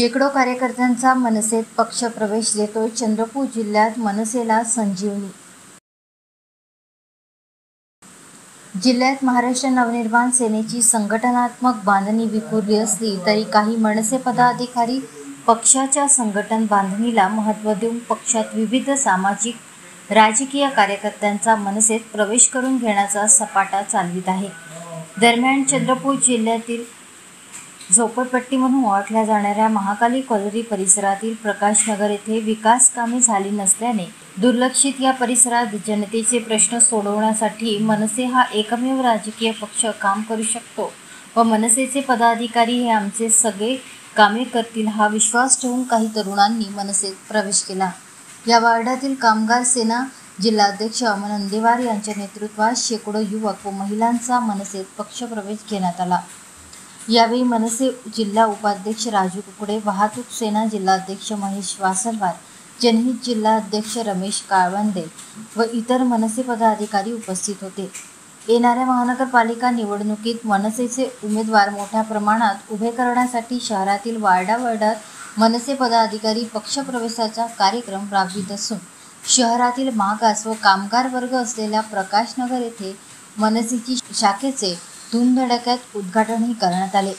शेकडो कार्यकर्त्यांचा मनसेत पक्षप्रवेश देतोय चंद्रपूर जिल्ह्यात मनसेला संजीवनी। जिल्ह्यात महाराष्ट्र नवनिर्माण सेनेची संघटनात्मक बांधणी विखुरली असली तरी काही मनसे पदाधिकारी पक्षाच्या संघटन बांधणीला महत्त्व देऊन पक्षात विविध सामाजिक राजकीय कार्यकर्त्यांचा मनसेत प्रवेश करून घेण्याचा सपाटा चालवित आहे। दरम्यान चंद्रपूर जिल्ह्यातील झोपडपट्टी म्हणून ओळखल्या जाणाऱ्या महाकाली कॉलनी परिसरातील प्रकाश नगर येथे विकास कामे झाली नसल्याने दुर्लक्षित या परिसरात जनतेचे प्रश्न सोडवण्यासाठी मनसे हा एकमेव राजकीय पक्ष काम करू शकतो व मनसेचे पदाधिकारी हे आमचे सगळे कामे करतील हा विश्वास ठेवून काही तरुणांनी मनसेत प्रवेश केला। या वार्डातील कामगार सेना जिल्हाध्यक्ष अमन अंदेवार यांच्या नेतृत्वात शेकडो युवक व महिलांचा मनसेत पक्षप्रवेश घेण्यात आला। यावेळी मनसे जिल्हा उपाध्यक्ष राजू कुकडे, वाहतूक सेना जिल्हाध्यक्ष महेश वासलवार, जनहित जिल्हाध्यक्ष रमेश काळवंदे व इतर मनसे पदाधिकारी उपस्थित होते। येणाऱ्या महानगरपालिका निवडणुकीत मनसेचे उमेदवार मोठ्या प्रमाणात उभे करण्यासाठी शहरातील वार्डावार्डात मनसे पदाधिकारी पक्षप्रवेशाचा कार्यक्रम राबवित असून शहरातील मागास व कामगार वर्ग असलेल्या प्रकाश नगर येथे मनसेची शाखेचे धूमधडाक्यात उद्घाटनही करण्यात आले।